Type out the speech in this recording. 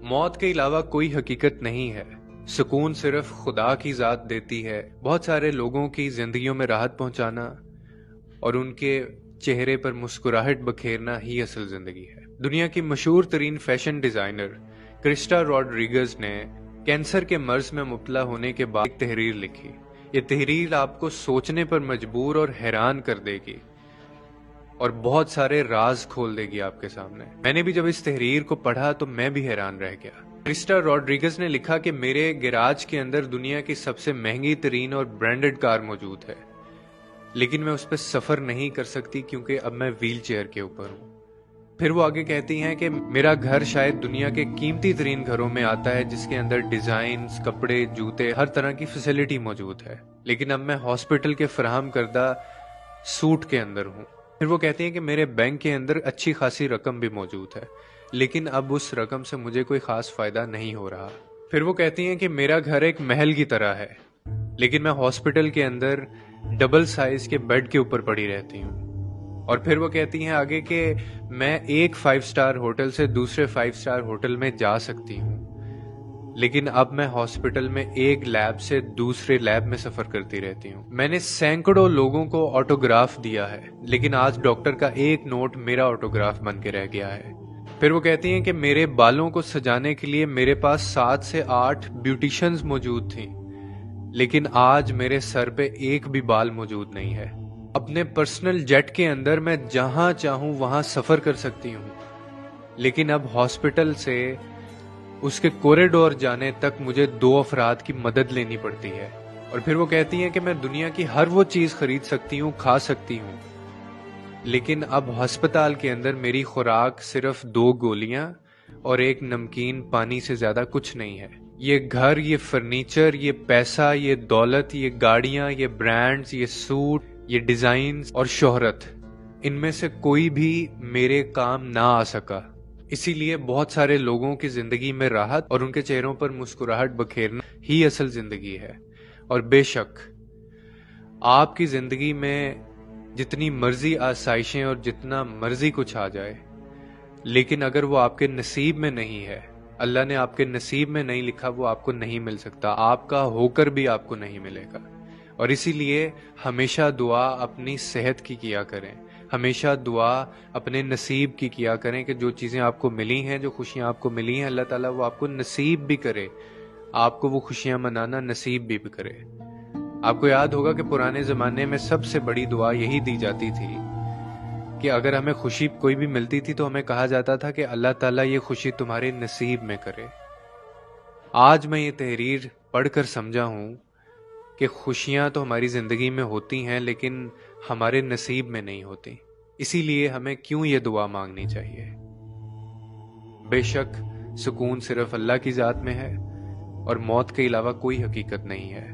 मौत के अलावा कोई हकीकत नहीं है। सुकून सिर्फ खुदा की ज़ात देती है। बहुत सारे लोगों की जिंदगियों में राहत पहुंचाना और उनके चेहरे पर मुस्कुराहट बखेरना ही असल जिंदगी है। दुनिया की मशहूर तरीन फैशन डिजाइनर क्रिस्टा रॉड्रिगेज ने कैंसर के मर्ज में मुब्तला होने के बाद एक तहरीर लिखी। ये तहरीर आपको सोचने पर मजबूर और हैरान कर देगी और बहुत सारे राज खोल देगी आपके सामने। मैंने भी जब इस तहरीर को पढ़ा तो मैं भी हैरान रह गया। क्रिस्टा रॉड्रिगेज ने लिखा कि मेरे गैराज के अंदर दुनिया की सबसे महंगी तरीन और ब्रांडेड कार मौजूद है, लेकिन मैं उस पर सफर नहीं कर सकती क्योंकि अब मैं व्हील चेयर के ऊपर हूँ। फिर वो आगे कहती हैं कि मेरा घर शायद दुनिया के कीमती तरीन घरों में आता है, जिसके अंदर डिजाइन, कपड़े, जूते, हर तरह की फैसिलिटी मौजूद है, लेकिन अब मैं हॉस्पिटल के फराहम करदा सूट के अंदर हूँ। फिर वो कहती हैं कि मेरे बैंक के अंदर अच्छी खासी रकम भी मौजूद है, लेकिन अब उस रकम से मुझे कोई खास फायदा नहीं हो रहा। फिर वो कहती हैं कि मेरा घर एक महल की तरह है, लेकिन मैं हॉस्पिटल के अंदर डबल साइज के बेड के ऊपर पड़ी रहती हूँ। और फिर वो कहती हैं आगे कि मैं एक 5 स्टार होटल से दूसरे 5 स्टार होटल में जा सकती हूँ, लेकिन अब मैं हॉस्पिटल में एक लैब से दूसरे लैब में सफर करती रहती हूँ। मैंने सैकड़ों लोगों को ऑटोग्राफ दिया है, लेकिन आज डॉक्टर का एक नोट मेरा ऑटोग्राफ बन के रह गया है। फिर वो कहती हैं कि मेरे बालों को सजाने के लिए मेरे पास 7 से 8 ब्यूटिशियंस मौजूद थी, लेकिन आज मेरे सर पे एक भी बाल मौजूद नहीं है। अपने पर्सनल जेट के अंदर मैं जहां चाहूं वहां सफर कर सकती हूँ, लेकिन अब हॉस्पिटल से उसके कॉरिडोर जाने तक मुझे 2 अफराद की मदद लेनी पड़ती है। और फिर वो कहती हैं कि मैं दुनिया की हर वो चीज खरीद सकती हूँ, खा सकती हूँ, लेकिन अब अस्पताल के अंदर मेरी खुराक सिर्फ 2 गोलियां और एक नमकीन पानी से ज्यादा कुछ नहीं है। ये घर, ये फर्नीचर, ये पैसा, ये दौलत, ये गाड़ियां, ये ब्रांड्स, ये सूट, ये डिजाइन और शोहरत, इनमें से कोई भी मेरे काम ना आ सका। इसीलिए बहुत सारे लोगों की जिंदगी में राहत और उनके चेहरों पर मुस्कुराहट बखेरना ही असल जिंदगी है। और बेशक आपकी जिंदगी में जितनी मर्जी आसाइशें और जितना मर्जी कुछ आ जाए, लेकिन अगर वो आपके नसीब में नहीं है, अल्लाह ने आपके नसीब में नहीं लिखा, वो आपको नहीं मिल सकता। आपका होकर भी आपको नहीं मिलेगा। और इसीलिए हमेशा दुआ अपनी सेहत की किया करें, हमेशा दुआ अपने नसीब की किया करें कि जो चीज़ें आपको मिली हैं, जो खुशियां आपको मिली हैं, अल्लाह ताला वो आपको नसीब भी करे, आपको वो खुशियां मनाना नसीब भी करे। आपको याद होगा कि पुराने ज़माने में सबसे बड़ी दुआ यही दी जाती थी कि अगर हमें खुशी कोई भी मिलती थी तो हमें कहा जाता था कि अल्लाह ताला ये खुशी तुम्हारे नसीब में करे। आज मैं ये तहरीर पढ़कर समझा हूँ कि खुशियां तो हमारी जिंदगी में होती हैं, लेकिन हमारे नसीब में नहीं होती। इसीलिए हमें क्यों ये दुआ मांगनी चाहिए। बेशक सुकून सिर्फ अल्लाह की जात में है और मौत के अलावा कोई हकीकत नहीं है।